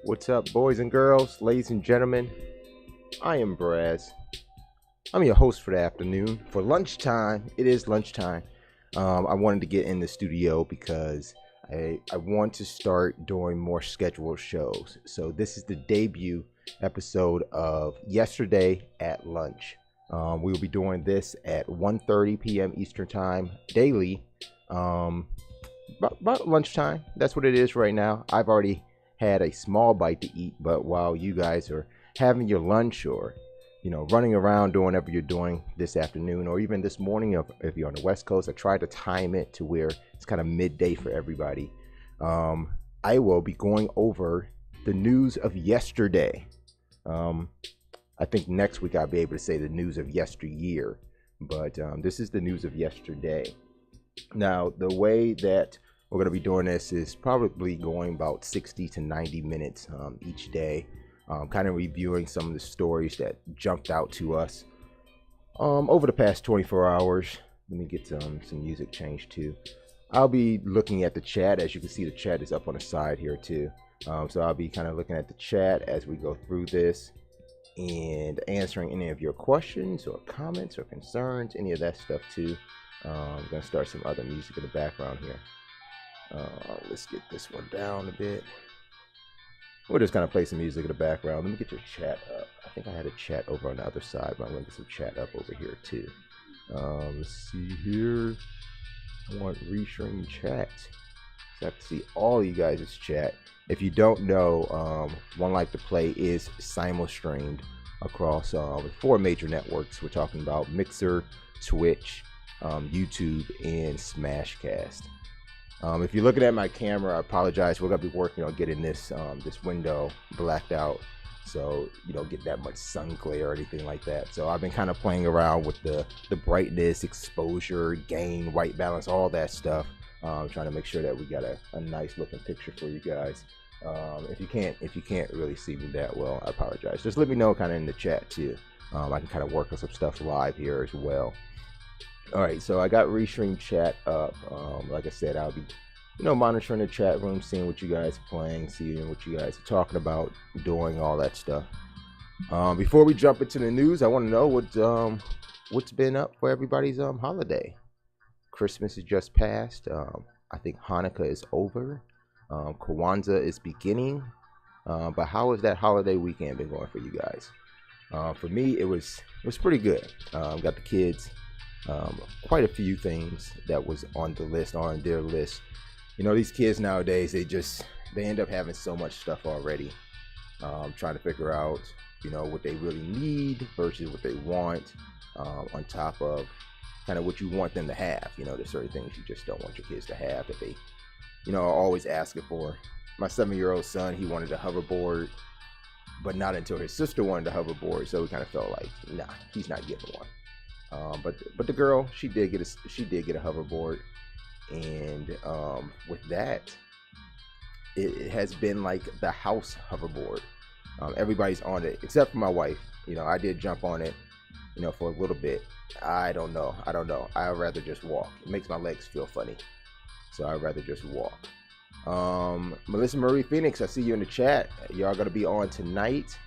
What's up, boys and girls, ladies and gentlemen? I am Braz. I'm your host for the afternoon. For lunchtime, it is lunchtime. I wanted to get in the studio because I want to start doing more scheduled shows. So this is the debut episode of Yesterday at Lunch. We will be doing this at 1:30 p.m. Eastern Time daily. About lunchtime. That's what it is right now. I've already had a small bite to eat, but while you guys are having your lunch or running around doing whatever you're doing this afternoon or even this morning, if you're on the West Coast, I tried to time it to where it's kind of midday for everybody. I will be going over the news of yesterday. I think next week I'll be able to say the news of yesteryear, but this is the news of yesterday. Now, the way that we're going to be doing this is probably going about 60 to 90 minutes each day, kind of reviewing some of the stories that jumped out to us over the past 24 hours. Let me get some music changed too. I'll be looking at the chat. As you can see, the chat is up on the side here too. So I'll be kind of looking at the chat as we go through this and answering any of your questions or comments or concerns, any of that stuff too. I'm going to start some other music in the background here. Let's get this one down a bit. We'll just kind of play some music in the background. Let me get your chat up. I think I had a chat over on the other side, but I'm going to get some chat up over here too. Let's see here. I want restream chat. So I have to see all you guys' chat. If you don't know, One Life to Play is simul-streamed across 4 major networks. We're talking about Mixer, Twitch, YouTube, and Smashcast. If you're looking at my camera, I apologize. We're gonna be working on getting this window blacked out, so you don't get that much sun glare or anything like that. So I've been kind of playing around with the brightness, exposure, gain, white balance, all that stuff. Trying to make sure that we got a nice looking picture for you guys. If you can't really see me that well, I apologize. Just let me know kind of in the chat too. I can kind of work on some stuff live here as well. All right, so I got restream chat up. Like I said, I'll be monitoring the chat room, seeing what you guys are playing, seeing what you guys are talking about, doing all that stuff. Before we jump into the news, I want to know what's been up for everybody's holiday. Christmas is just passed. I think Hanukkah is over. Kwanzaa is beginning. But how has that holiday weekend been going for you guys? For me, it was pretty good. Got the kids. Quite a few things that was on their list. These kids nowadays, they end up having so much stuff already. Trying to figure out, what they really need versus what they want, on top of kind of what you want them to have. There's certain things you just don't want your kids to have that they, are always asking for. My 7-year-old son, he wanted a hoverboard, but not until his sister wanted a hoverboard, so we kind of felt like, nah, he's not getting one. But the girl, she did get a hoverboard, and with that, it has been like the house hoverboard. Everybody's on it except for my wife. I did jump on it, for a little bit. I don't know. I'd rather just walk. It makes my legs feel funny, so I'd rather just walk. Melissa Marie Phoenix, I see you in the chat. Y'all gonna be on tonight.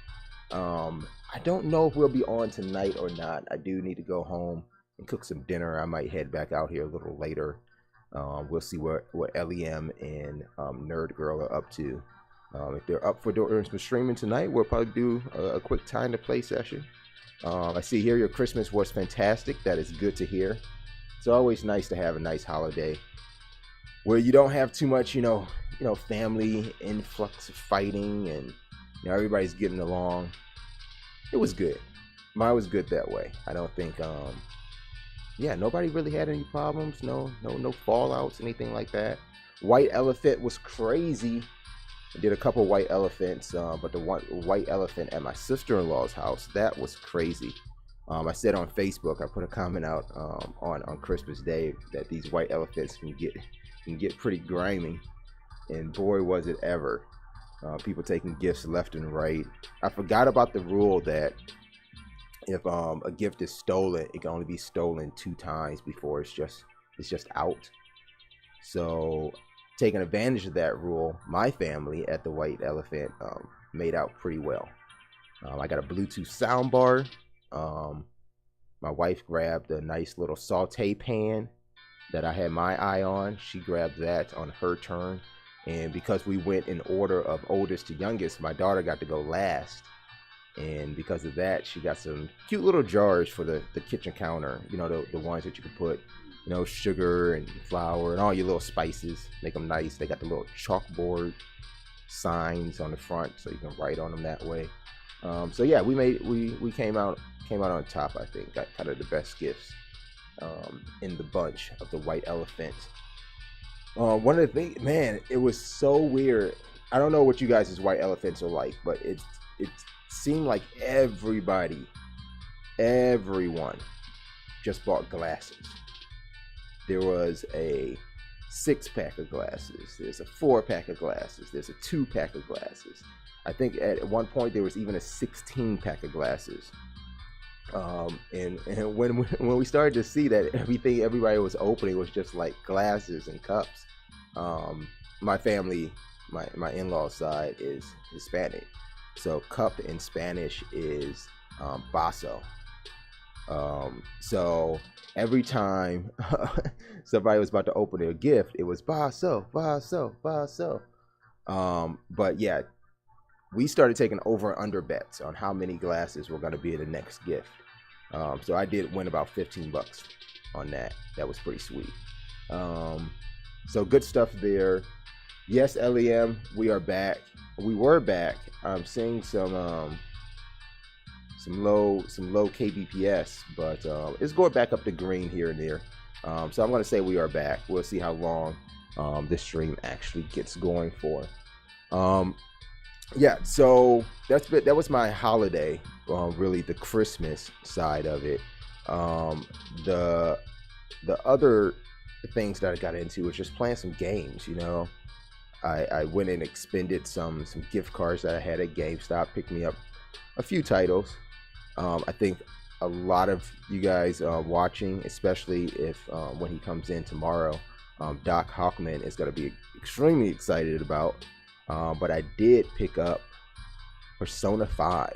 I don't know if we'll be on tonight or not. I do need to go home and cook some dinner. I might head back out here a little later. We'll see what LEM and Nerd Girl are up to. If they're up for doing some streaming tonight, we'll probably do a quick time to play session. I see here your Christmas was fantastic. That is good to hear. It's always nice to have a nice holiday where you don't have too much, family influx of fighting and everybody's getting along. It was good. Mine was good that way. I don't think nobody really had any problems. No fallouts, anything like that. White elephant was crazy. I did a couple white elephants, but the white elephant at my sister-in-law's house, that was crazy. I said on Facebook, I put a comment out on Christmas Day that these white elephants can get pretty grimy, and boy was it ever. People taking gifts left and right. I forgot about the rule that if a gift is stolen, it can only be stolen 2 times before it's just out. So taking advantage of that rule, my family at the White Elephant made out pretty well. I got a Bluetooth soundbar. My wife grabbed a nice little saute pan that I had my eye on. She grabbed that on her turn. And because we went in order of oldest to youngest, my daughter got to go last. And because of that, she got some cute little jars for the kitchen counter. You know, the ones that you can put, you know, sugar and flour and all your little spices. Make them nice. They got the little chalkboard signs on the front, so you can write on them that way. So yeah, we came out on top. I think got kind of the best gifts in the bunch of the White Elephant. One of the things, man, it was so weird. I don't know what you guys' White Elephants are like, but it seemed like everyone just bought glasses. There was a 6-pack of glasses. There's a 4-pack of glasses. There's a 2-pack of glasses. I think at one point there was even a 16-pack of glasses. And when we started to see that everybody was opening was just like glasses and cups. My family, my in-law side is Hispanic, so cup in Spanish is vaso. So every time somebody was about to open their gift, it was vaso, vaso, vaso. But yeah, we started taking over and under bets on how many glasses were going to be in the next gift. So I did win about $15 on that. That was pretty sweet. So good stuff there. Yes, LEM, we are back. We were back. I'm seeing some low kbps, but it's going back up to green here and there. So I'm going to say we are back. We'll see how long this stream actually gets going for. Yeah, so that was my holiday, really the Christmas side of it. The other things that I got into was just playing some games. You know, I went and expended some gift cards that I had at GameStop, picked me up a few titles. I think a lot of you guys watching, especially if when he comes in tomorrow, Doc Hawkman is going to be extremely excited about. But I did pick up Persona 5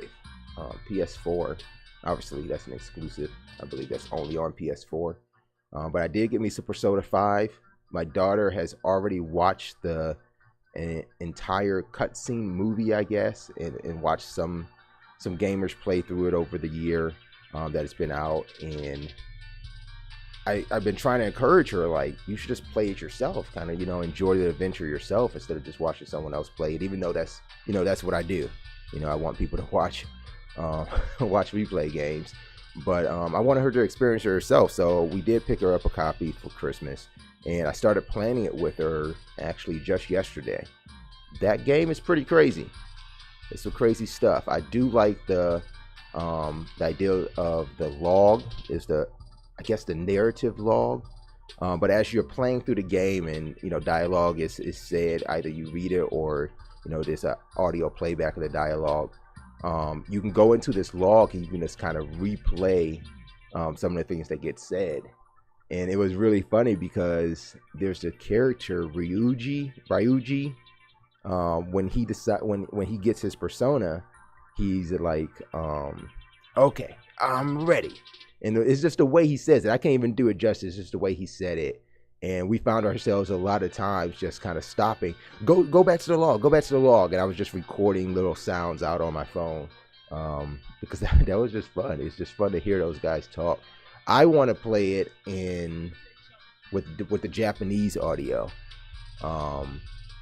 PS4. Obviously, that's an exclusive. I believe that's only on PS4. But I did get me some Persona 5. My daughter has already watched the entire cutscene movie, I guess, and watched some gamers play through it over the year that it's been out. And I've been trying to encourage her, like, you should just play it yourself, kind of, you know, enjoy the adventure yourself instead of just watching someone else play it, even though that's, you know, that's what I do. You know, I want people to watch me play games, but I wanted her to experience it herself. So we did pick her up a copy for Christmas, and I started playing it with her actually just yesterday. That game is pretty crazy. It's some crazy stuff. I do like the idea of the log is I guess the narrative log, but as you're playing through the game and, you know, dialogue is said, either you read it or, you know, there's an audio playback of the dialogue. You can go into this log and you can just kind of replay some of the things that get said. And it was really funny because there's the character Ryuji. When he gets his persona, he's like, okay, I'm ready. And it's just the way he says it. I can't even do it justice. It's just the way he said it. And we found ourselves a lot of times just kind of stopping. Go back to the log. Go back to the log. And I was just recording little sounds out on my phone because that was just fun. It's just fun to hear those guys talk. I want to play it with the Japanese audio.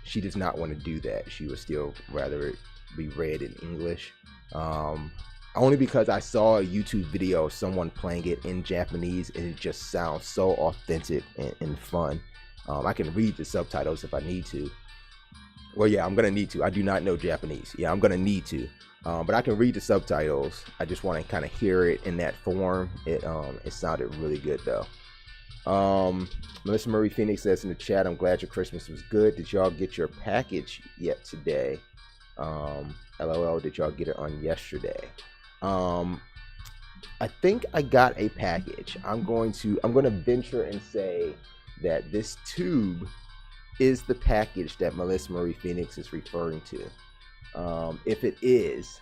She does not want to do that. She would still rather it be read in English. Only because I saw a YouTube video of someone playing it in Japanese and it just sounds so authentic and fun. I can read the subtitles if I need to. Well, yeah, I'm gonna need to. I do not know Japanese. Yeah, I'm gonna need to. But I can read the subtitles. I just want to kind of hear it in that form. It sounded really good though. Melissa Marie Phoenix says in the chat, I'm glad your Christmas was good. Did y'all get your package yet today? LOL, did y'all get it on yesterday? I think I got a package. I'm going to venture and say that this tube is the package that Melissa Marie Phoenix is referring to. If it is,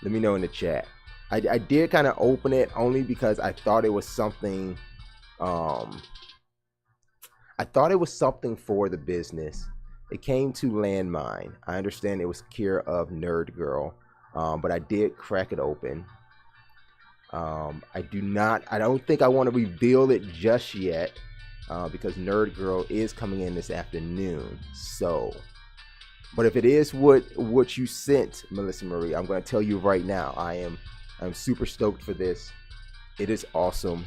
let me know in the chat. I did kind of open it only because I thought it was something. I thought it was something for the business. It came to Landmine. I understand it was care of Nerd Girl, but I did crack it open. I don't think I want to reveal it just yet, because Nerd Girl is coming in this afternoon. So, but if it is what you sent, Melissa Marie, I'm going to tell you right now, I'm super stoked for this. It is awesome.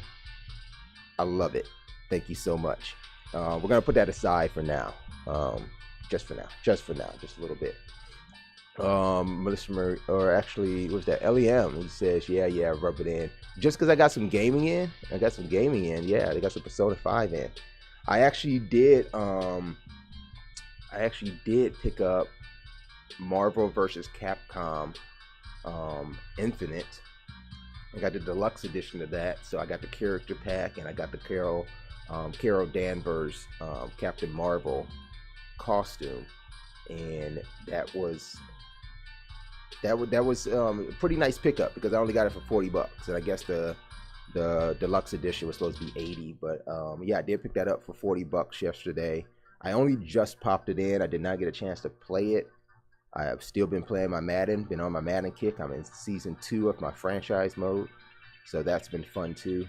I love it. Thank you so much. We're going to put that aside for now. Just for now, just a little bit. Melissa Marie, or actually, was that LEM? He says, yeah, rub it in. Just because I got some gaming in. Yeah, they got some Persona 5 in. I actually did pick up Marvel vs. Capcom Infinite. I got the deluxe edition of that, so I got the character pack, and I got the Carol Danvers Captain Marvel costume, and that was a pretty nice pickup because I only got it for $40, and I guess the deluxe edition was supposed to be $80, but yeah, I did pick that up for $40 yesterday. I only just popped it in. I did not get a chance to play it. I have still been playing my Madden, been on my Madden kick. I'm in season 2 of my franchise mode, so that's been fun too.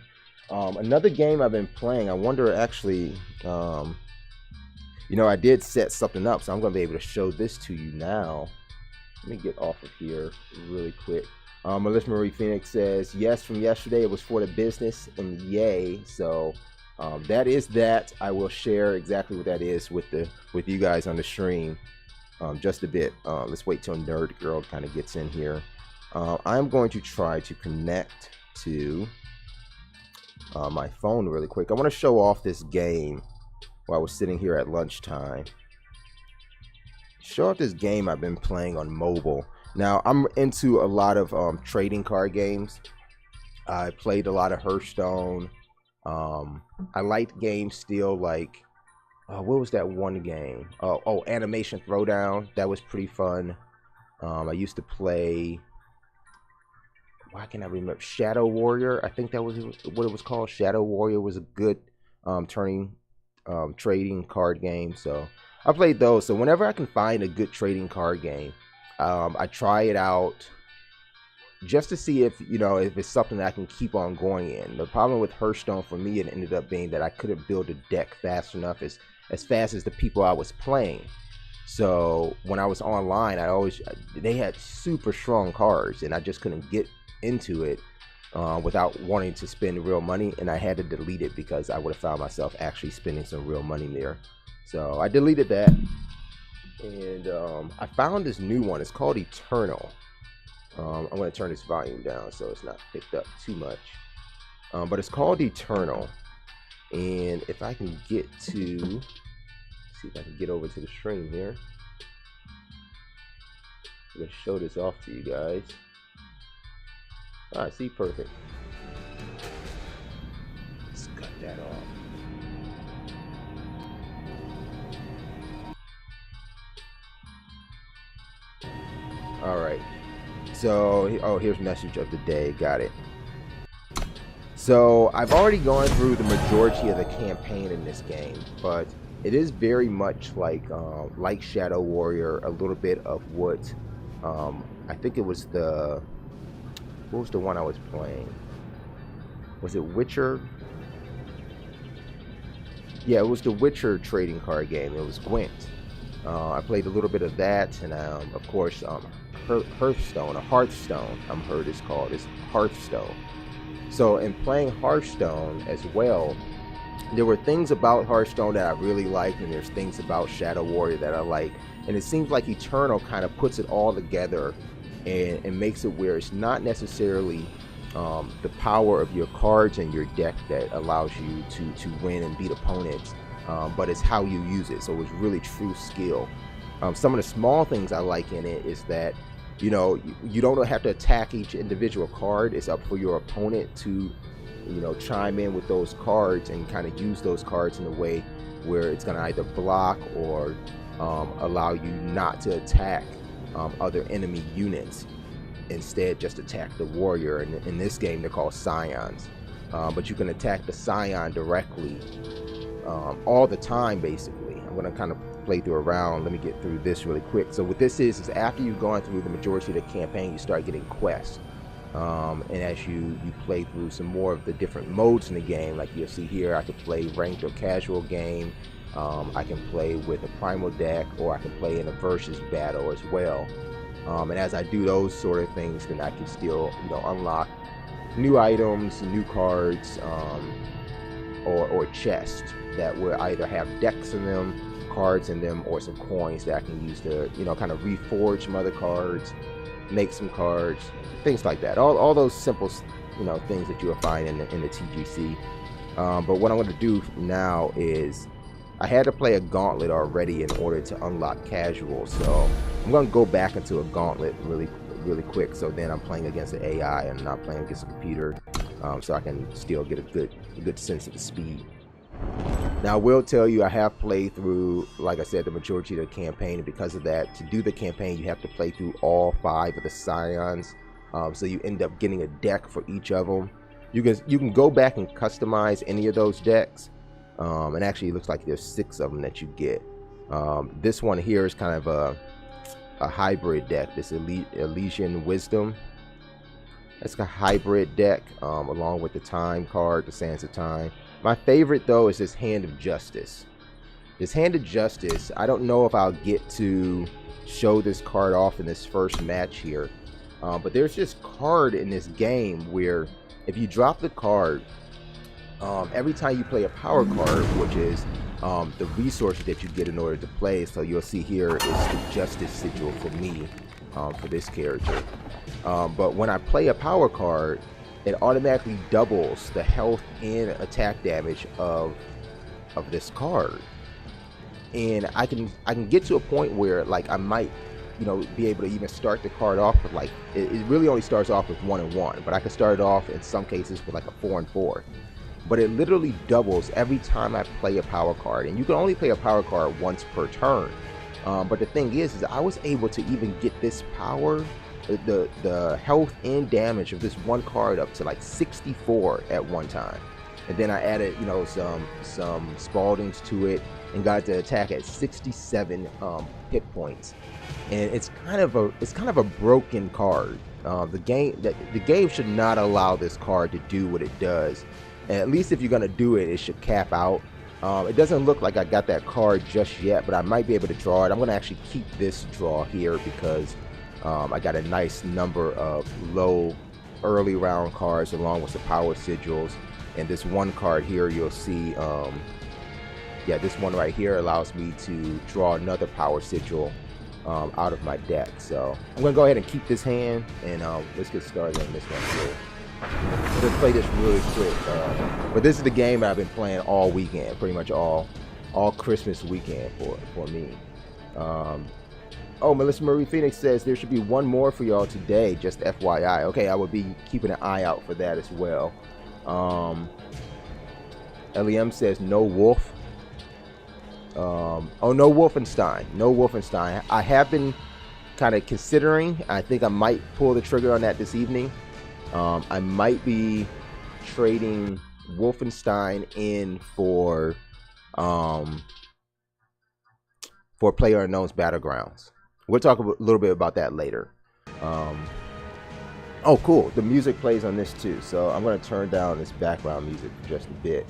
Another game I've been playing, I wonder actually, I did set something up, so I'm going to be able to show this to you now. Let me get off of here really quick. Melissa Marie Phoenix says, yes, from yesterday, it was for the business, and yay. So that is that. I will share exactly what that is with you guys on the stream just a bit. Let's wait till Nerd Girl kind of gets in here. I'm going to try to connect to my phone really quick. I want to show off this game while I was sitting here at lunchtime. Show off this game I've been playing on mobile. Now, I'm into a lot of trading card games. I played a lot of Hearthstone. I liked games still like, what was that one game? Oh, Animation Throwdown. That was pretty fun. I used to play, why can't I remember? Shadow Warrior. I think that was what it was called. Shadow Warrior was a good trading card game. So I played those. So whenever I can find a good trading card game, I try it out just to see if it's something that I can keep on going in. The problem with Hearthstone for me, it ended up being that I couldn't build a deck fast enough, as fast as the people I was playing. So when I was online, they had super strong cards, and I just couldn't get into it without wanting to spend real money, and I had to delete it because I would have found myself actually spending some real money there. So I deleted that, and I found this new one. It's called Eternal. I'm going to turn this volume down so it's not picked up too much, but it's called Eternal. And if I can get to, see if I can get over to the stream here. I'm going to show this off to you guys. Alright, see, perfect. Let's cut that off. Alright. So, oh, here's message of the day. Got it. So, I've already gone through the majority of the campaign in this game, but it is very much like Shadow Warrior, a little bit of what, I think it was what was the one I was playing? Was it Witcher? Yeah, it was the Witcher trading card game. It was Gwent. I played a little bit of that, and of course, Hearthstone, I'm heard it's called. It's Hearthstone. So in playing Hearthstone as well, there were things about Hearthstone that I really liked, and there's things about Shadow Warrior that I like. And it seems like Eternal kind of puts it all together and makes it where it's not necessarily the power of your cards and your deck that allows you to win and beat opponents, but it's how you use it. So it's really true skill. Some of the small things I like in it is that you don't have to attack each individual card. It's up for your opponent to chime in with those cards and kind of use those cards in a way where it's going to either block or allow you not to attack other enemy units. Instead, just attack the warrior. And in this game, they're called scions. But you can attack the scion directly all the time, basically. I'm going to kind of play through a round. Let me get through this really quick. So what this is after you've gone through the majority of the campaign, you start getting quests. And as you play through some more of the different modes in the game, like you'll see here, I can play ranked or casual game. I can play with a primal deck, or I can play in a versus battle as well. And as I do those sort of things, then I can still, unlock new items, new cards, or chests that will either have decks in them, cards in them, or some coins that I can use to, kind of reforge some other cards, make some cards, things like that. All those simple, things that you'll find in the TGC. But what I'm going to do now is, I had to play a gauntlet already in order to unlock casual, so I'm going to go back into a gauntlet really quick, so then I'm playing against the AI and not playing against a computer, so I can still get a good sense of the speed. Now I will tell you, I have played through, like I said, the majority of the campaign, and because of that, to do the campaign you have to play through all 5 of the scions, so you end up getting a deck for each of them. You can go back and customize any of those decks. And actually it looks like there's 6 of them that you get. This one here is kind of a hybrid deck, this Elysian Wisdom. It's a hybrid deck, along with the Time card, the Sands of Time. My favorite though is this Hand of Justice. This Hand of Justice, I don't know if I'll get to show this card off in this first match here, but there's this card in this game where if you drop the card, every time you play a power card, which is the resources that you get in order to play, so you'll see here is the Justice Sigil for me, for this character. But when I play a power card, it automatically doubles the health and attack damage of this card. And I can get to a point where, like, I might be able to even start the card off with, like, it really only starts off with 1 and 1, but I can start it off in some cases with like a 4 and 4. But it literally doubles every time I play a power card, and you can only play a power card once per turn. But the thing is I was able to even get this power, the health and damage of this one card up to like 64 at one time. And then I added, some Spaldings to it and got the attack at 67 hit points. And it's kind of a broken card. The game should not allow this card to do what it does. And at least if you're gonna do it, it should cap out. It doesn't look like I got that card just yet, but I might be able to draw it. I'm gonna actually keep this draw here because I got a nice number of low early round cards along with the power sigils. And this one card here, you'll see, this one right here allows me to draw another power sigil out of my deck. So I'm gonna go ahead and keep this hand, and let's get started on this one here. I'm gonna play this really quick, but this is the game I've been playing all weekend, pretty much all Christmas weekend for me. Oh, Melissa Marie Phoenix says there should be one more for y'all today, just FYI. Okay, I will be keeping an eye out for that as well. LEM says no wolf. Oh, no Wolfenstein. No Wolfenstein. I have been kind of considering. I think I might pull the trigger on that this evening. I might be trading Wolfenstein in for PlayerUnknown's Battlegrounds. We'll talk a little bit about that later. Oh, cool. The music plays on this too. So I'm going to turn down this background music for just a bit,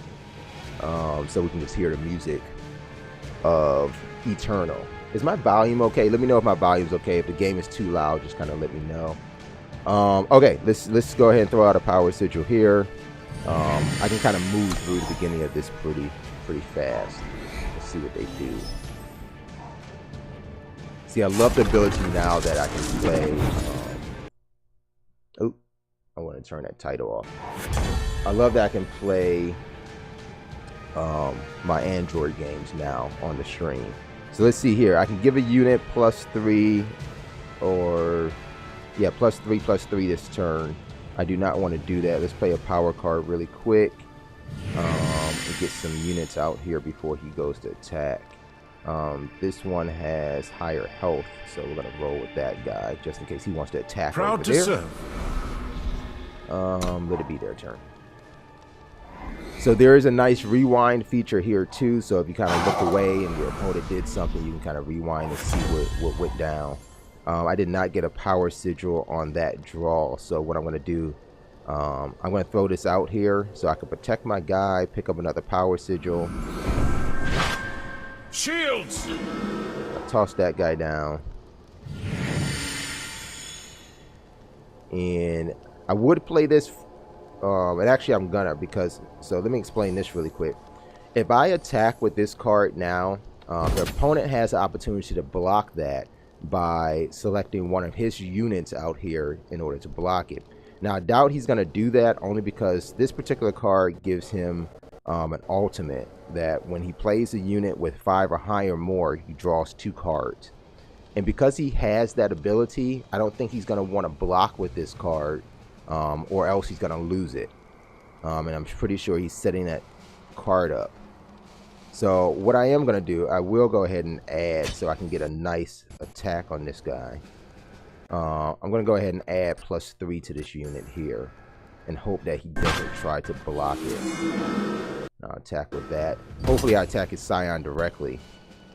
so we can just hear the music of Eternal. Is my volume okay? Let me know if my volume's okay. If the game is too loud, just kind of let me know. Okay, let's go ahead and throw out a power sigil here. I can kind of move through the beginning of this pretty fast. Let's see what they do. See, I love the ability now that I can play. Oh, I want to turn that title off. I love that I can play my Android games now on the stream. So let's see here. I can give a unit +3 or... yeah, +3/+3 this turn. I do not want to do that. Let's play a power card really quick and get some units out here before he goes to attack. This one has higher health, so we're gonna roll with that guy just in case he wants to attack. Proud over to there. serve. Let it be their turn. So there is a nice rewind feature here too. So if you kind of look away and your opponent did something, you can kind of rewind and see what went down. I did not get a power sigil on that draw, so what I'm going to do, I'm going to throw this out here so I can protect my guy, pick up another power sigil. Shields! I'll toss that guy down. And I would play this, and actually I'm gonna, because, so let me explain this really quick. If I attack with this card now, the opponent has the opportunity to block that by selecting one of his units out here in order to block it. Now I doubt he's gonna do that, only because this particular card gives him an ultimate that when he plays a unit with 5 or higher more, he draws 2 cards. And because he has that ability, I don't think he's going to want to block with this card, or else he's going to lose it. And I'm pretty sure he's setting that card up. So what I am going to do, I will go ahead and add so I can get a nice attack on this guy. I'm going to go ahead and add +3 to this unit here and hope that he doesn't try to block it. I'll attack with that. Hopefully I attack his Scion directly,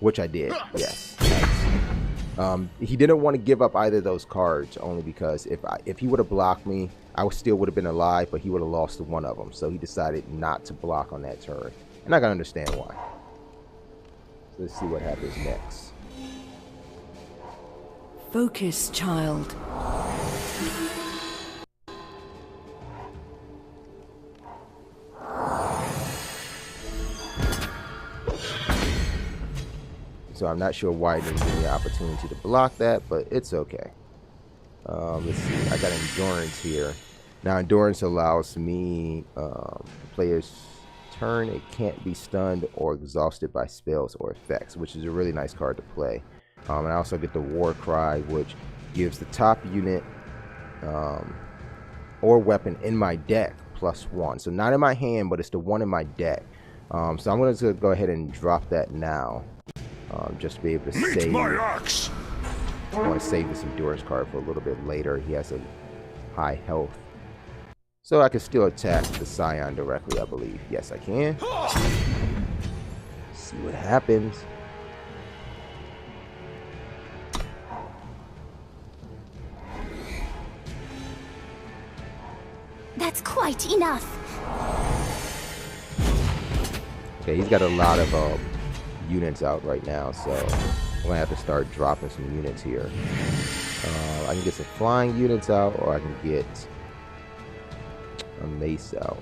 which I did. Yes. Nice. He didn't want to give up either of those cards, only because if he would have blocked me, I still would have been alive, but he would have lost to one of them. So he decided not to block on that turn, and I can understand why. So let's see what happens next. Focus, child. So I'm not sure why it didn't give me the opportunity to block that, but it's okay. Let's see. I got endurance here. Now endurance allows me player's turn. It can't be stunned or exhausted by spells or effects, which is a really nice card to play. And I also get the war cry, which gives the top unit or weapon in my deck +1. So not in my hand, but it's the one in my deck. So I'm going to go ahead and drop that now. Just to be able to save. My axe. I want to save this endurance card for a little bit later. He has a high health, so I can still attack the Scion directly, I believe. Yes, I can. See what happens. That's quite enough. Okay, he's got a lot of units out right now, so I'm gonna have to start dropping some units here. I can get some flying units out, or I can get a mace out.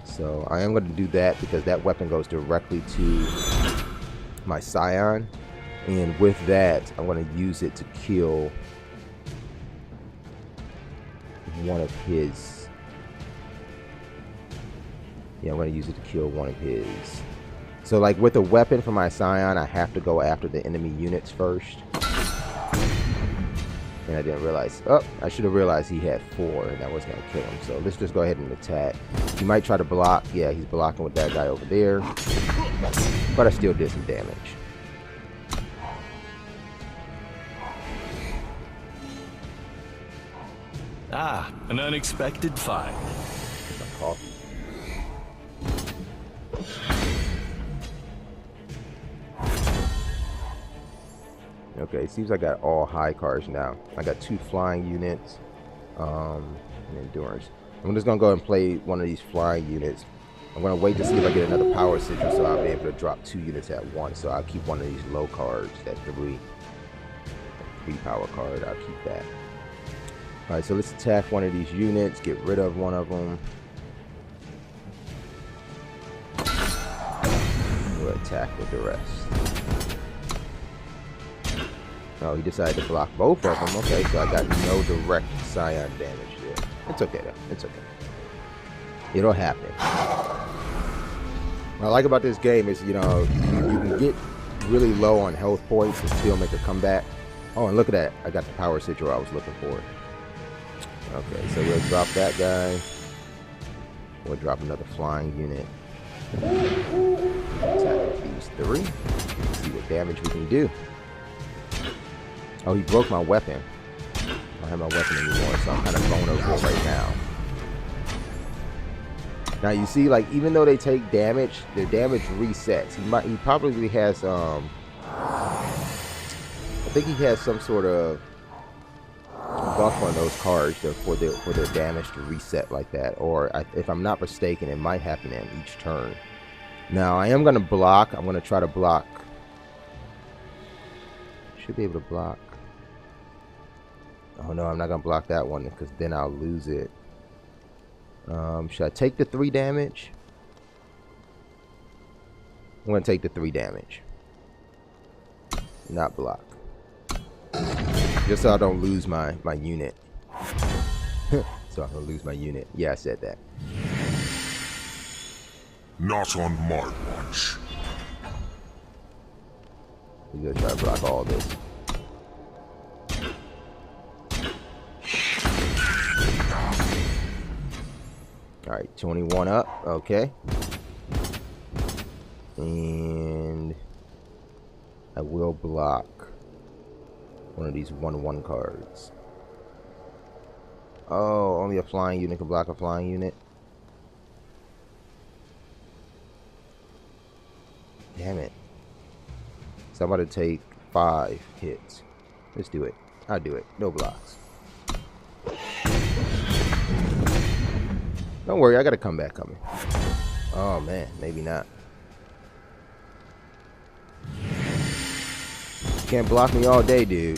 So I am going to do that because that weapon goes directly to my Scion, and with that I'm going to use it to kill one of his. Yeah, I'm going to use it to kill one of his. So like with a weapon for my Scion, I have to go after the enemy units first. And I didn't realize, I should have realized he had 4 and that was going to kill him. So let's just go ahead and attack. He might try to block. Yeah, he's blocking with that guy over there. But I still did some damage. Ah, an unexpected find. My coffee. Okay, seems I got all high cards now. I got 2 flying units, and endurance. I'm just gonna go and play one of these flying units. I'm gonna wait to see if I get another power sigil, so I'll be able to drop 2 units at once. So I'll keep one of these low cards, that 3 power card. I'll keep that. All right, so let's attack one of these units, get rid of one of them. We'll attack with the rest. Oh, he decided to block both of them. Okay, so I got no direct Scion damage there. It's okay though. It's okay. It'll happen. What I like about this game is, you know, you can get really low on health points and still make a comeback. Oh, and look at that. I got the power sigil I was looking for. Okay, so we'll drop that guy. We'll drop another flying unit. Attack these 3. See what damage we can do. Oh, he broke my weapon. I don't have my weapon anymore, so I'm kind of vulnerable right now. Now you see, like, even though they take damage, their damage resets. He probably has I think he has some sort of buff on those cards for their damage to reset like that. Or if I'm not mistaken, it might happen in each turn. Now I am gonna block. I'm gonna try to block. Should be able to block. Oh no, I'm not gonna block that one because then I'll lose it. Should I take the 3 damage? I'm gonna take the 3 damage. Not block. Just so I don't lose my unit. So I don't lose my unit. Yeah, I said that. Not on my watch. We're gonna try to block all this. Alright, 21 up. Okay. And I will block one of these 1/1 cards. Oh, only a flying unit can block a flying unit. Damn it. So I'm about to take 5 hits. Let's do it. I'll do it. No blocks. Don't worry, I got a comeback coming. Oh man, maybe not. Can't block me all day, dude.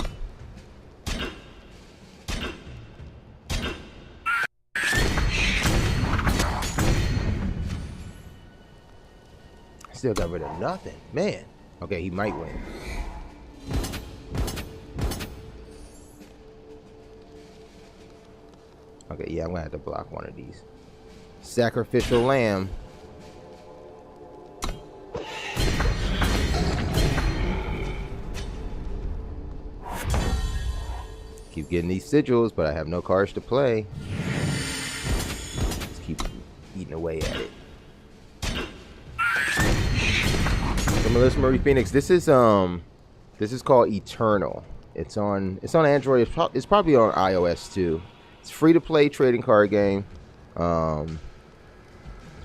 Still got rid of nothing. Man. Okay, he might win. Okay, yeah, I'm gonna have to block one of these. Sacrificial lamb. Keep getting these sigils, but I have no cards to play. Just keep eating away at it. So Melissa Marie Phoenix, this is called Eternal. It's on Android. It's probably on iOS too. It's free to play trading card game. It's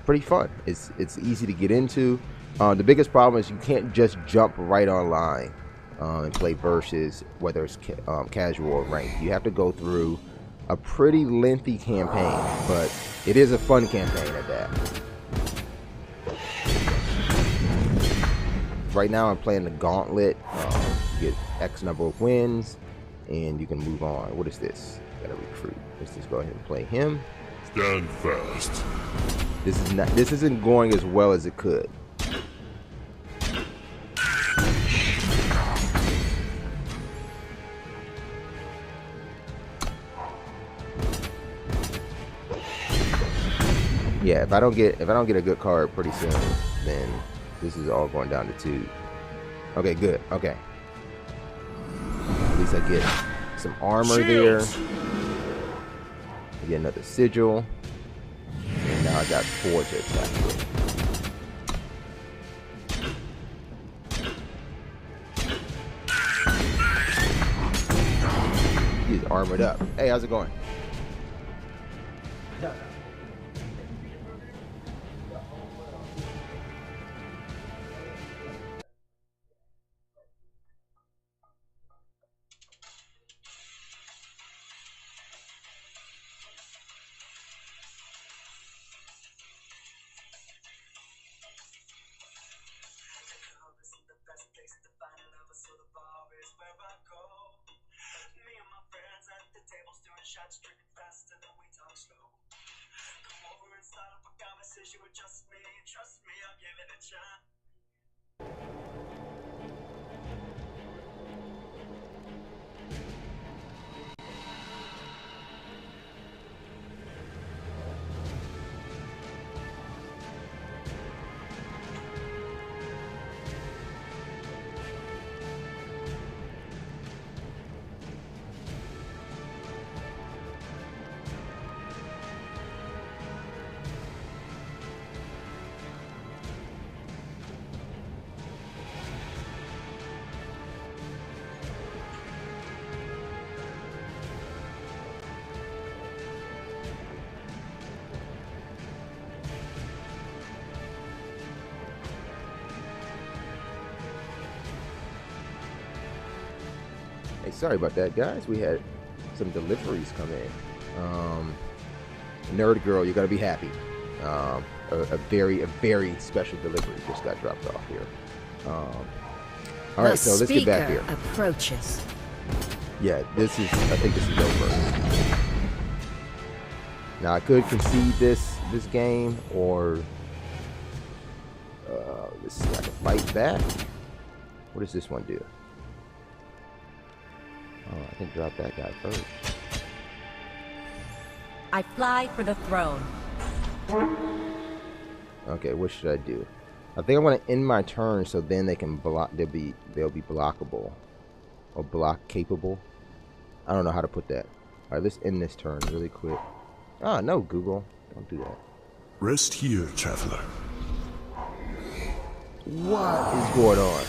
pretty fun. It's easy to get into. The biggest problem is you can't just jump right online and play versus, whether it's casual or ranked. You have to go through a pretty lengthy campaign, but it is a fun campaign at that. Right now I'm playing the Gauntlet. You get X number of wins and you can move on. What is this? Gotta recruit. Let's just go ahead and play him. Stand fast. This isn't going as well as it could. Yeah, if I don't get a good card pretty soon, then this is all going down to 2. Okay, good. Okay. At least I get some armor there. I get another sigil. And now I got 4 to attack with. He's armored up. Hey, how's it going? Shots drinking fast and then we talk slow. Come over and start up a conversation with just me. Trust me, I'll give it a chance. sorry about that, guys. We had some deliveries come in. Nerd girl, you gotta be happy. A very special delivery just got dropped off here. All right, so let's get back here. Approaches. Yeah, I think this is over. Now I could concede this game, or let's see, I can fight back. What does this one do? Oh, I can drop that guy first. I fly for the throne. Okay, what should I do? I think I want to end my turn so then they can block. They'll be blockable or block capable. I don't know how to put that. All right, let's end this turn really quick. Ah, no, Google, don't do that. Rest here, traveler. What is going on?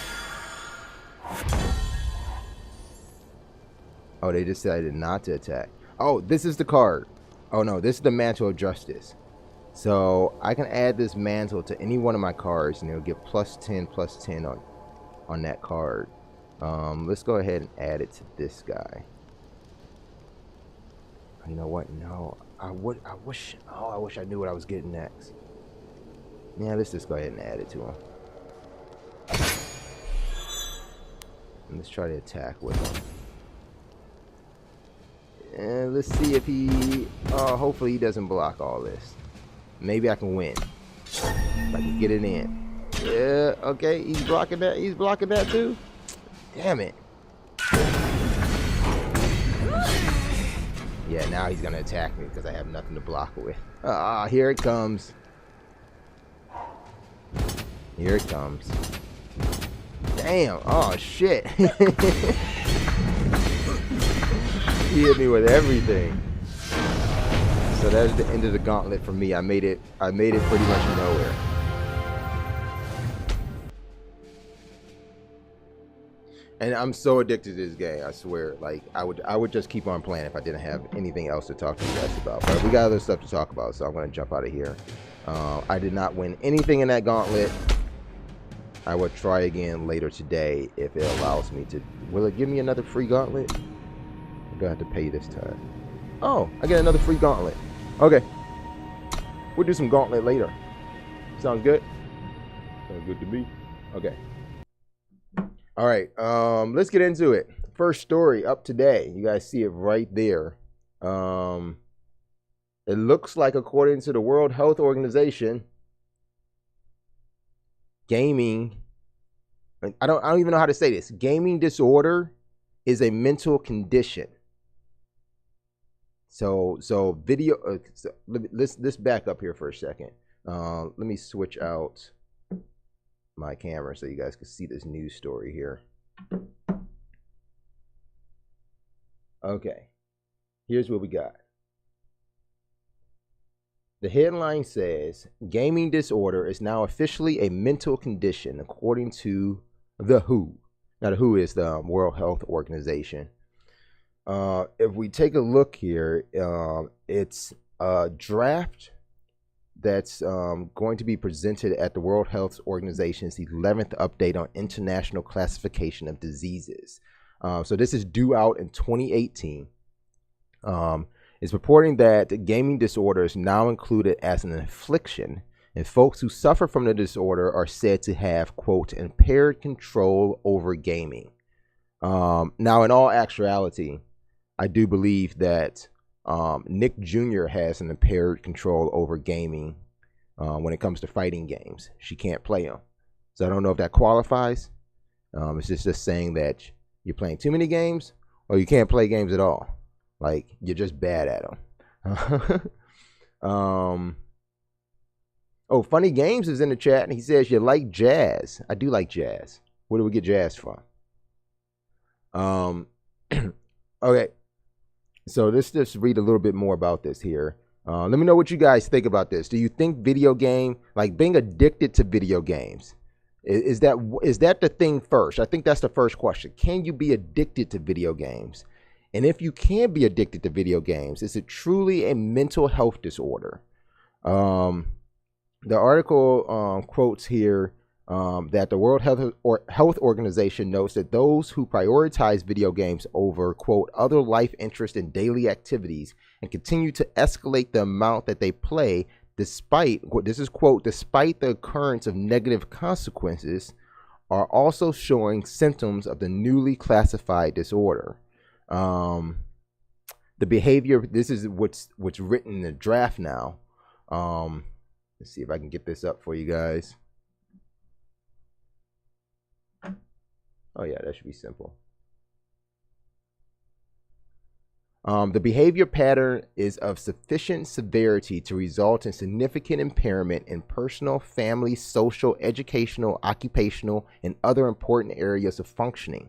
Oh, they decided not to attack. Oh, this is the card. Oh no, this is the Mantle of Justice. So I can add this mantle to any one of my cards and it'll give +10/+10 on that card. Let's go ahead and add it to this guy. You know what? No, I wish I knew what I was getting next. Yeah, let's just go ahead and add it to him. And let's try to attack with him. And let's see if he hopefully he doesn't block all this. Maybe I can win. If I can get it in. Yeah, okay, he's blocking that. He's blocking that too. Damn it. Yeah, now he's gonna attack me because I have nothing to block it with. Here it comes. Here it comes. Damn. Oh shit. He hit me with everything. So that's the end of the gauntlet for me. I made it pretty much nowhere. And I'm so addicted to this game, I swear. Like I would just keep on playing if I didn't have anything else to talk to you guys about. But we got other stuff to talk about, so I'm gonna jump out of here. I did not win anything in that gauntlet. I will try again later today if it allows me to. Will it give me another free gauntlet? I'm gonna have to pay this time. Oh, I get another free gauntlet. Okay. We'll do some gauntlet later. Sound good? Sounds good to me. Okay. All right. Let's get into it. First story up today. You guys see it right there. It looks like, according to the World Health Organization, gaming, I don't even know how to say this. Gaming disorder is a mental condition. So video. Let's back up here for a second. Let me switch out my camera so you guys can see this news story here. Okay, here's what we got. The headline says, gaming disorder is now officially a mental condition, according to the WHO. Now, the WHO is the World Health Organization. If we take a look here, it's a draft that's going to be presented at the World Health Organization's 11th update on international classification of diseases. So this is due out in 2018. It's reporting that gaming disorder is now included as an affliction, and folks who suffer from the disorder are said to have, quote, impaired control over gaming. Now, in all actuality, I do believe that Nick Jr. has an impaired control over gaming when it comes to fighting games. She can't play them. So I don't know if that qualifies. It's just saying that you're playing too many games or you can't play games at all. Like, you're just bad at them. Oh, Funny Games is in the chat, and he says you like jazz. I do like jazz. Where do we get jazz from? Okay. So let's just read a little bit more about this here. Let me know what you guys think about this. Do you think video game, like being addicted to video games, is that the thing first? I think that's the first question. Can you be addicted to video games? And if you can be addicted to video games, is it truly a mental health disorder? The article quotes here that the World Health Organization notes that those who prioritize video games over, quote, other life interests and daily activities and continue to escalate the amount that they play despite, this is quote, despite the occurrence of negative consequences, are also showing symptoms of the newly classified disorder. The behavior, this is what's written in the draft now. Let's see if I can get this up for you guys. Oh yeah, that should be simple. The behavior pattern is of sufficient severity to result in significant impairment in personal, family, social, educational, occupational, and other important areas of functioning.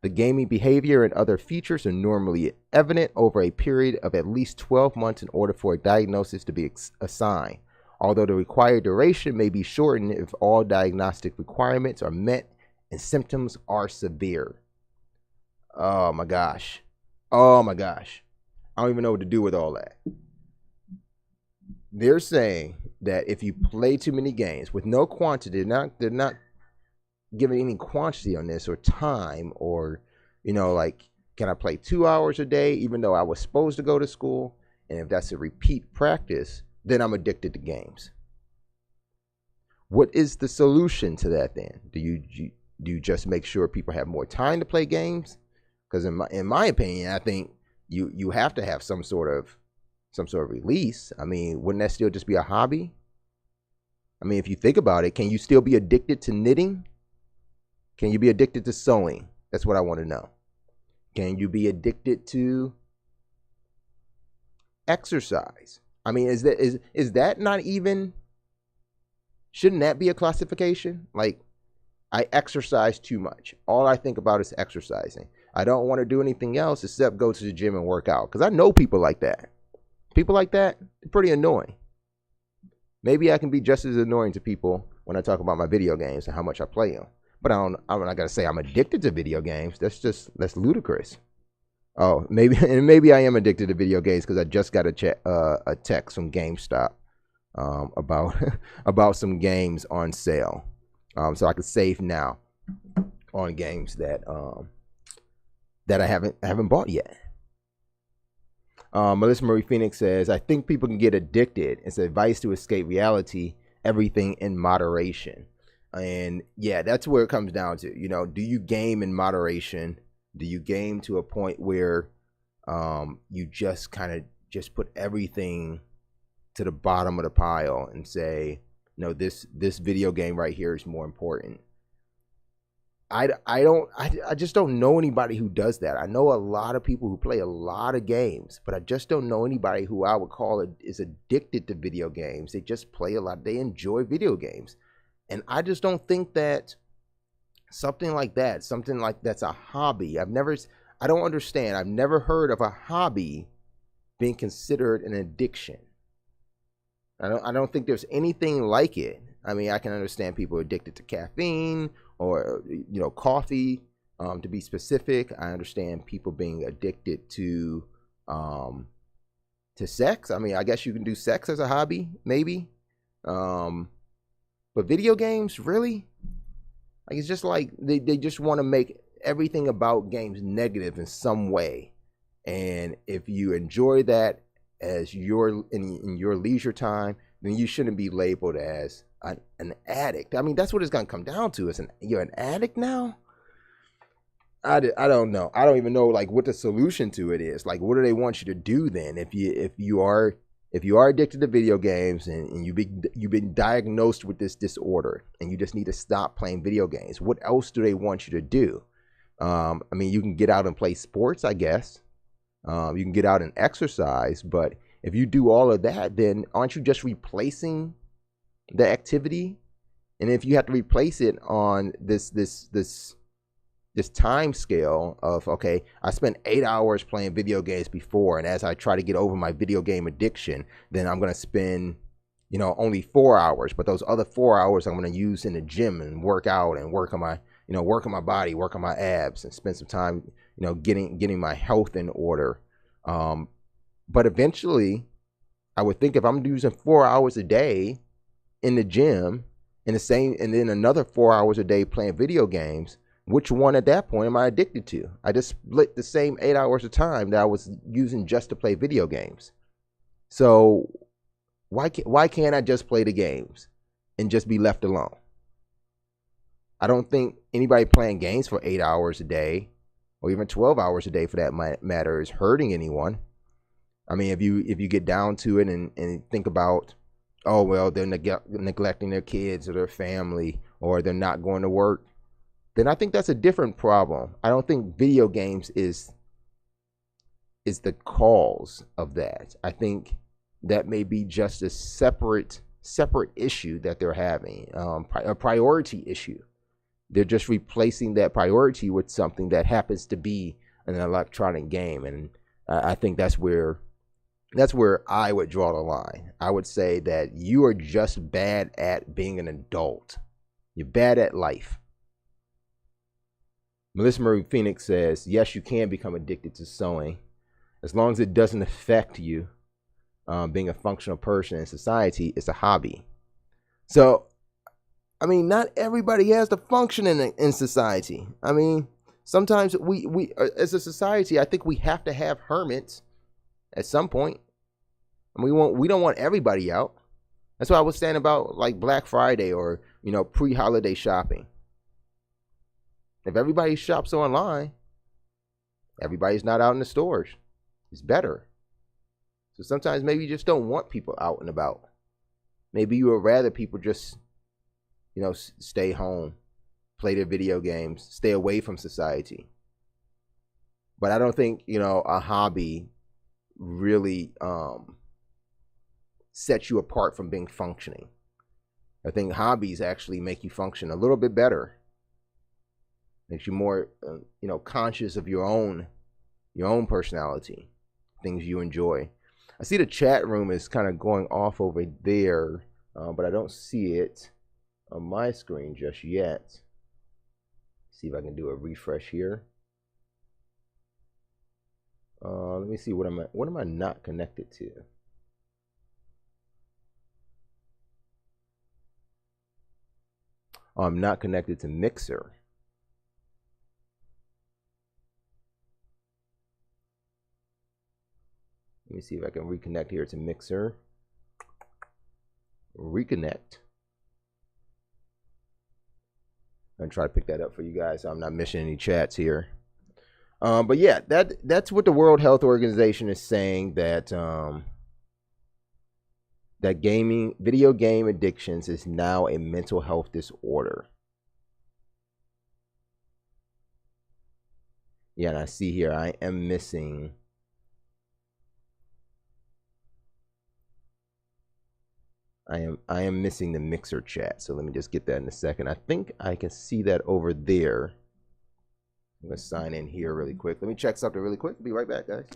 The gaming behavior and other features are normally evident over a period of at least 12 months in order for a diagnosis to be assigned, although the required duration may be shortened if all diagnostic requirements are met and symptoms are severe. Oh my gosh. Oh my gosh. I don't even know what to do with all that. They're saying that if you play too many games with no quantity, they're not giving any quantity on this or time or, you know, like, can I play 2 hours a day even though I was supposed to go to school? And if that's a repeat practice, then I'm addicted to games. What is the solution to that then? Do you just make sure people have more time to play games? Because in my opinion, I think you have to have some sort of release. I mean, wouldn't that still just be a hobby? I mean, if you think about it, can you still be addicted to knitting? Can you be addicted to sewing? That's what I want to know. Can you be addicted to exercise? I mean, is that not even, shouldn't that be a classification? Like, I exercise too much. All I think about is exercising. I don't want to do anything else except go to the gym and work out. Because I know people like that. People like that, they're pretty annoying. Maybe I can be just as annoying to people when I talk about my video games and how much I play them. But I'm not gonna say I'm addicted to video games. That's ludicrous. Oh, maybe I am addicted to video games because I just got a text from GameStop about some games on sale. So I could save now on games that I haven't bought yet. Melissa Marie Phoenix says, I think people can get addicted. It's advice to escape reality, everything in moderation. And yeah, that's where it comes down to. You know, do you game in moderation? Do you game to a point where you just kind of just put everything to the bottom of the pile and say, no, this video game right here is more important? I just don't know anybody who does that. I know a lot of people who play a lot of games, but I just don't know anybody who I would call is addicted to video games. They just play a lot. They enjoy video games. And I just don't think that something like that's a hobby. I don't understand. I've never heard of a hobby being considered an addiction. I don't think there's anything like it. I mean, I can understand people addicted to caffeine or, you know, coffee, to be specific. I understand people being addicted to sex. I mean, I guess you can do sex as a hobby, maybe. But video games, really? Like, it's just like they just want to make everything about games negative in some way. And if you enjoy that as in your leisure time, then you shouldn't be labeled as an addict. I mean, that's what it's gonna come down to. You're an addict now? I don't know. I don't even know like what the solution to it is. Like, what do they want you to do then? If you are addicted to video games and you've been diagnosed with this disorder and you just need to stop playing video games, what else do they want you to do? I mean, you can get out and play sports, I guess. You can get out and exercise, but if you do all of that, then aren't you just replacing the activity? And if you have to replace it on this time scale of, okay, I spent 8 hours playing video games before, and as I try to get over my video game addiction, then I'm going to spend, you know, only 4 hours, but those other 4 hours I'm going to use in the gym and work out and work on my body, work on my abs, and spend some time, you know, getting my health in order. But eventually I would think if I'm using 4 hours a day in the gym And the same, and then another 4 hours a day playing video games. Which one at that point am I addicted to? I just split the same 8 hours of time that I was using just to play video games. So why can't I just play the games and just be left alone? I don't think anybody playing games for 8 hours a day, or even 12 hours a day for that matter, is hurting anyone. I mean, if you get down to it and think about, oh well, they're neglecting their kids or their family, or they're not going to work, then I think that's a different problem. I don't think video games is the cause of that. I think that may be just a separate issue that they're having, a priority issue. They're just replacing that priority with something that happens to be an electronic game, and I think that's where I would draw the line. I would say that you are just bad at being an adult. You're bad at life. Melissa Marie Phoenix says, yes, you can become addicted to sewing as long as it doesn't affect you being a functional person in society. It's a hobby. So, I mean, not everybody has to function in society. I mean, sometimes we as a society, I think we have to have hermits at some point. And we don't want everybody out. That's what I was saying about like Black Friday or, pre-holiday shopping. If everybody shops online, everybody's not out in the stores. It's better. So sometimes maybe you just don't want people out and about. Maybe you would rather people just, stay home, play their video games, stay away from society. But I don't think, a hobby really sets you apart from being functioning. I think hobbies actually make you function a little bit better. Makes you more, conscious of your own personality, things you enjoy. I see the chat room is kind of going off over there, but I don't see it on my screen just yet. See if I can do a refresh here. Let me see, what am I not connected to? I'm not connected to Mixer. Let me see if I can reconnect here to Mixer. Reconnect. I'm gonna try to pick that up for you guys so I'm not missing any chats here. But yeah, that's what the World Health Organization is saying, that that video game addictions is now a mental health disorder. Yeah, and I see here I am missing. I am missing the Mixer chat, so let me just get that in a second. I think I can see that over there. I'm gonna sign in here really quick. Let me check something really quick. Be right back, guys.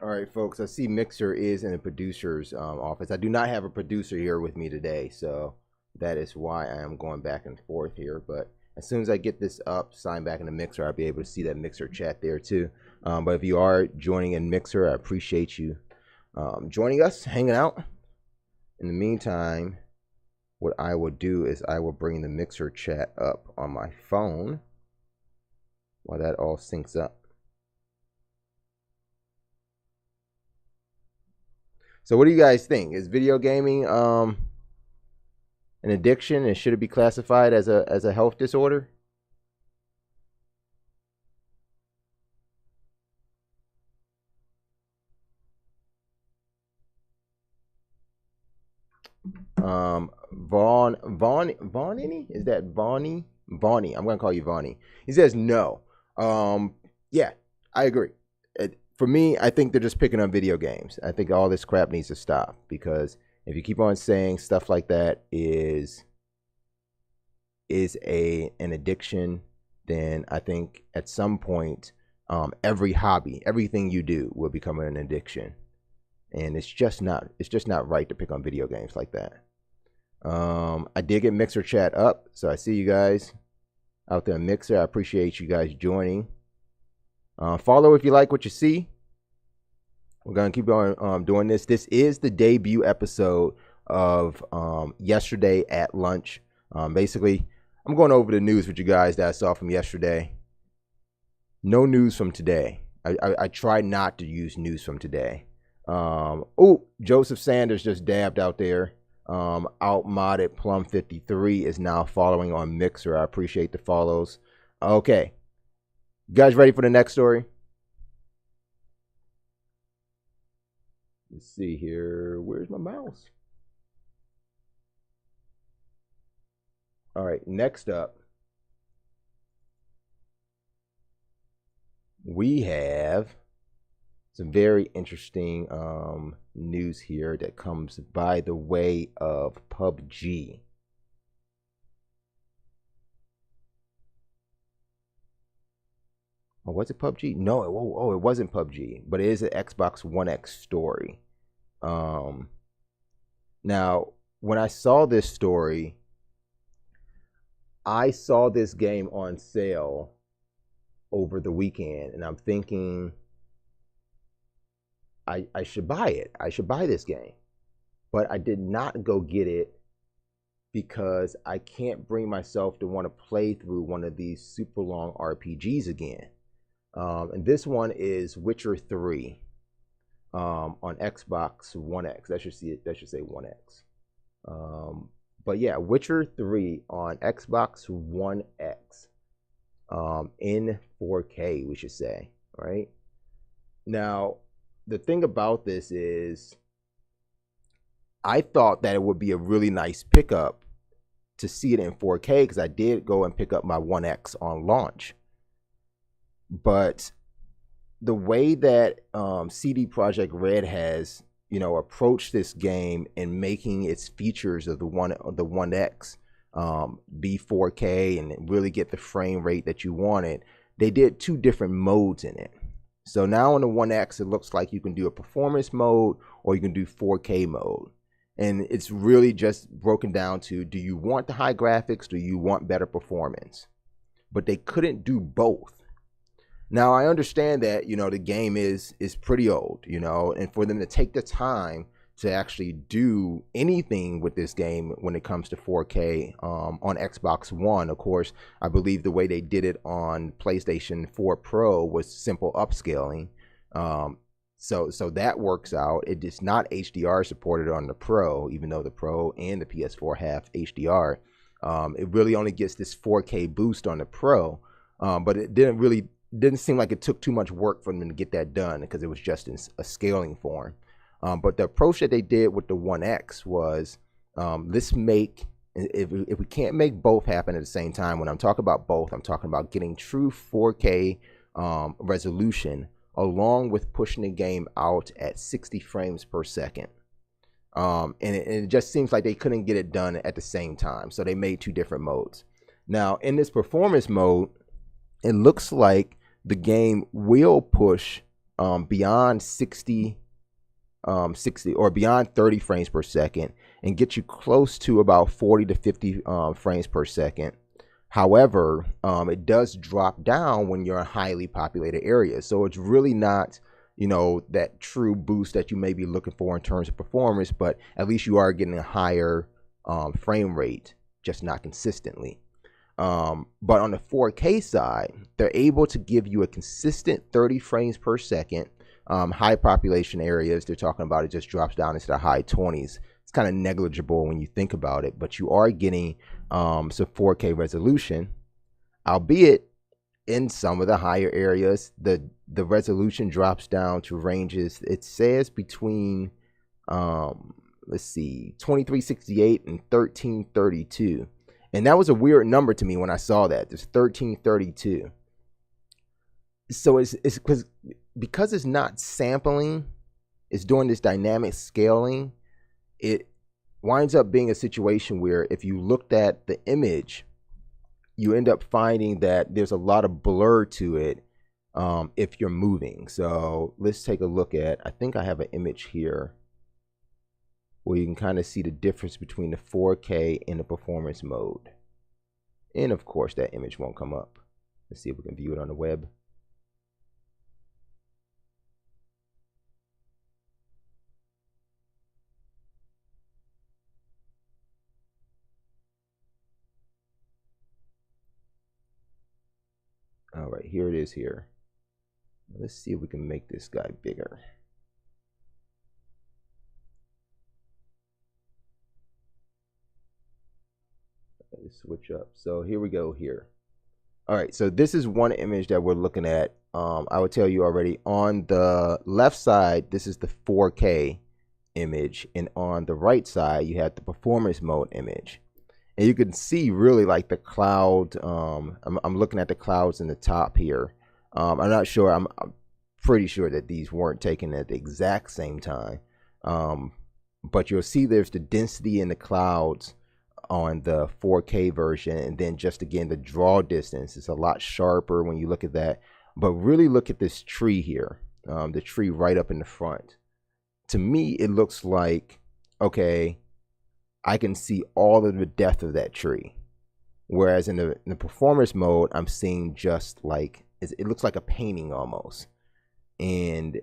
All right, folks, I see Mixer is in the producer's office. I do not have a producer here with me today, so that is why I am going back and forth here. But as soon as I get this up, sign back in the Mixer, I'll be able to see that Mixer chat there too. But if you are joining in Mixer, I appreciate you joining us, hanging out. In the meantime, what I will do is I will bring the Mixer chat up on my phone while that all syncs up. So what do you guys think? Is video gaming an addiction, and should it be classified as a health disorder? Vaughn, is that Vaughny? Vaughny, I'm gonna call you Vaughny. He says no. Yeah, I agree. For me, I think they're just picking on video games. I think all this crap needs to stop, because if you keep on saying stuff like that is an addiction, then I think at some point, every hobby, everything you do will become an addiction, and it's just not right to pick on video games like that. I did get Mixer chat up, so I see you guys out there in Mixer. I appreciate you guys joining. Follow if you like what you see. We're gonna keep on doing this. This is the debut episode of yesterday at lunch. Basically, I'm going over the news with you guys that I saw from yesterday. No news from today. I tried not to use news from today. Oh, Joseph Sanders just dabbed out there. Outmodded Plum 53 is now following on Mixer. I appreciate the follows. Okay, you guys ready for the next story? Let's see here. Where's my mouse? All right, next up, we have some very interesting news here that comes by the way of PUBG. Oh, was it PUBG? No, it wasn't PUBG, but it is an Xbox One X story. Now, when I saw this story, I saw this game on sale over the weekend, and I'm thinking, I should buy it. I should buy this game. But I did not go get it because I can't bring myself to want to play through one of these super long RPGs again. And this one is Witcher 3 on Xbox One X. That should say One X. But yeah, Witcher 3 on Xbox One X in 4K, we should say, right? Now, the thing about this is, I thought that it would be a really nice pickup to see it in 4K, because I did go and pick up my One X on launch. But the way that CD Projekt Red has, approached this game and making its features of the One X be 4K and really get the frame rate that you wanted, they did two different modes in it. So now on the One X, it looks like you can do a performance mode or you can do 4K mode. And it's really just broken down to, do you want the high graphics? Do you want better performance? But they couldn't do both. Now, I understand that, the game is pretty old, and for them to take the time to actually do anything with this game when it comes to 4K on Xbox One. Of course, I believe the way they did it on PlayStation 4 Pro was simple upscaling. So that works out. It is not HDR supported on the Pro, even though the Pro and the PS4 have HDR. It really only gets this 4K boost on the Pro, but it didn't seem like it took too much work for them to get that done, because it was just in a scaling form. But the approach that they did with the One X was, let's make, if we can't make both happen at the same time, when I'm talking about both, I'm talking about getting true 4K resolution, along with pushing the game out at 60 frames per second. And it just seems like they couldn't get it done at the same time, so they made two different modes. Now, in this performance mode, it looks like the game will push beyond 60 or beyond 30 frames per second and get you close to about 40 to 50 frames per second. However, it does drop down when you're in highly populated areas. So it's really not, that true boost that you may be looking for in terms of performance, but at least you are getting a higher frame rate, just not consistently. But on the 4K side, they're able to give you a consistent 30 frames per second, High population areas, they're talking about it just drops down into the high 20s. It's kind of negligible when you think about it, but you are getting some 4K resolution, albeit in some of the higher areas, the resolution drops down to ranges. It says between let's see, 2368 and 1332, and that was a weird number to me when I saw that. There's 1332. So it's because it's not sampling, it's doing this dynamic scaling. It winds up being a situation where if you looked at the image, you end up finding that there's a lot of blur to it if you're moving. So let's take a look at, I think I have an image here where you can kind of see the difference between the 4K and the performance mode. And of course that image won't come up. Let's see if we can view it on the web. All right, here it is here. Let's see if we can make this guy bigger. Let's switch up. So here we go here. All right, so this is one image that we're looking at. I would tell you already, on the left side, this is the 4K image, and on the right side, you have the performance mode image. And you can see really like the cloud. I'm looking at the clouds in the top here. I'm not sure. I'm pretty sure that these weren't taken at the exact same time. But you'll see there's the density in the clouds on the 4K version. And then just again, the draw distance is a lot sharper when you look at that. But really look at this tree here, the tree right up in the front. To me, it looks like, okay, I can see all of the depth of that tree. Whereas in the performance mode, I'm seeing just like, it looks like a painting almost. And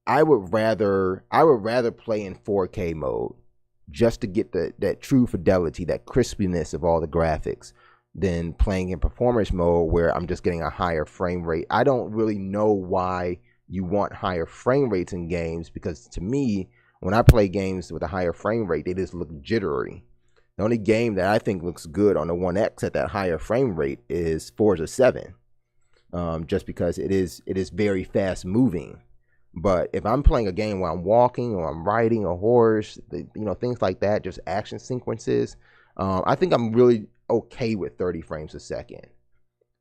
I would rather play in 4K mode just to get that true fidelity, that crispiness of all the graphics, than playing in performance mode where I'm just getting a higher frame rate. I don't really know why you want higher frame rates in games, because to me, when I play games with a higher frame rate, they just look jittery. The only game that I think looks good on the 1X at that higher frame rate is Forza 7, just because it is very fast moving. But if I'm playing a game where I'm walking or I'm riding a horse, things like that, just action sequences, I think I'm really okay with 30 frames a second.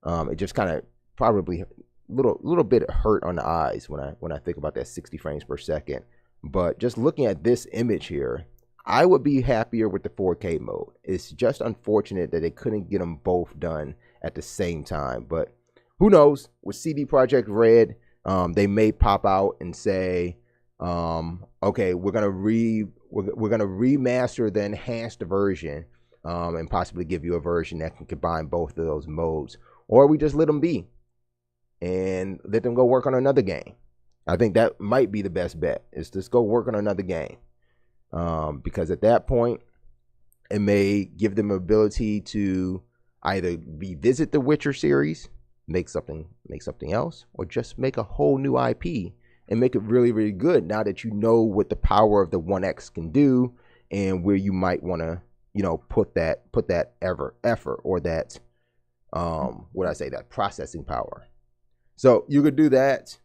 It just kind of probably little bit hurt on the eyes when I think about that 60 frames per second. But just looking at this image here, I would be happier with the 4K mode. It's just unfortunate that they couldn't get them both done at the same time. But who knows? With CD Projekt Red, they may pop out and say, okay, we're gonna remaster the enhanced version, and possibly give you a version that can combine both of those modes, or we just let them be and let them go work on another game. I think that might be the best bet, is just go work on another game, because at that point, it may give them ability to either revisit the Witcher series, make something else, or just make a whole new IP and make it really, really good. Now that you know what the power of the 1X can do, and where you might want to, put that effort or that, that processing power. So you could do that.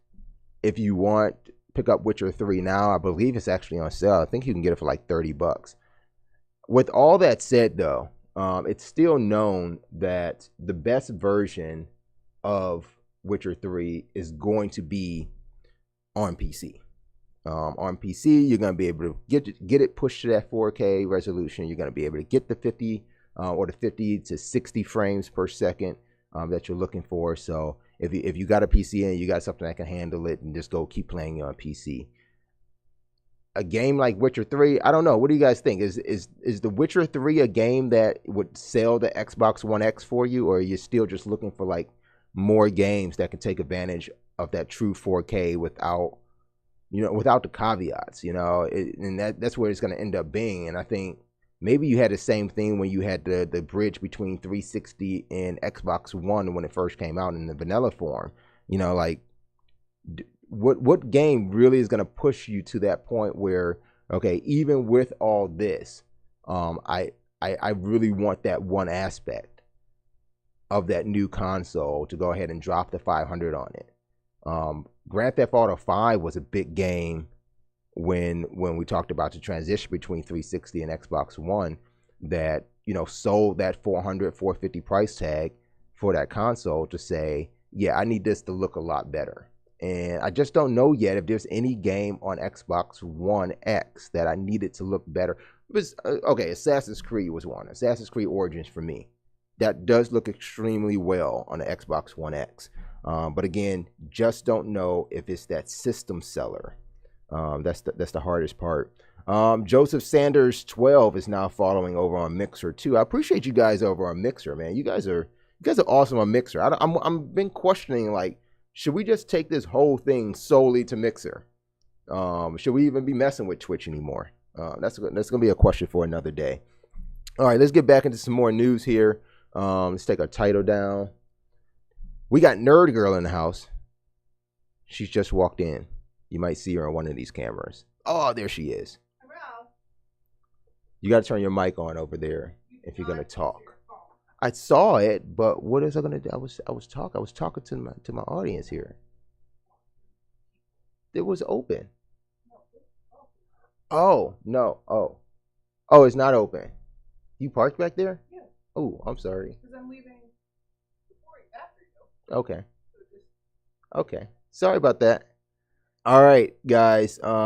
If you want, pick up Witcher 3 now. I believe it's actually on sale. I think you can get it for like $30. With all that said, though, it's still known that the best version of Witcher 3 is going to be on PC. On PC, you're going to be able to get it pushed to that 4K resolution. You're going to be able to get the 50 or the 50 to 60 frames per second that you're looking for. So if you got a PC and you got something that can handle it, and just go keep playing on PC. A game like Witcher 3, I don't know. What do you guys think? Is The Witcher 3 a game that would sell the Xbox One X for you, or are you still just looking for like more games that can take advantage of that true 4K without the caveats, and that's where it's going to end up being. And I think maybe you had the same thing when you had the bridge between 360 and Xbox One when it first came out in the vanilla form. what game really is going to push you to that point where, okay, even with all this, I really want that one aspect of that new console to go ahead and drop the 500 on it. Grand Theft Auto 5 was a big game when we talked about the transition between 360 and Xbox One, that, you know, sold that 450 price tag for that console to say, yeah, I need this to look a lot better. And I just don't know yet if there's any game on Xbox One X that I needed to look better. It was, okay, Assassin's Creed was one. Assassin's Creed Origins for me. That does look extremely well on the Xbox One X. But again, just don't know if it's that system seller. That's the hardest part. Joseph Sanders 12 is now following over on Mixer too. I appreciate you guys over on Mixer, man. You guys are awesome on Mixer. I'm been questioning, like, should we just take this whole thing solely to Mixer? Should we even be messing with Twitch anymore? That's gonna be a question for another day. All right, let's get back into some more news here. Let's take our title down. We got Nerd Girl in the house. She's just walked in. You might see her on one of these cameras. Oh, there she is. Hello. You got to turn your mic on over there if you're gonna talk. I saw it, but what is I gonna do? I was talking to my audience here. It was open. Oh no. Oh, it's not open. You parked back there? Yeah. Oh, I'm sorry. Because I'm leaving after you. Okay. Okay. Sorry about that. All right, guys.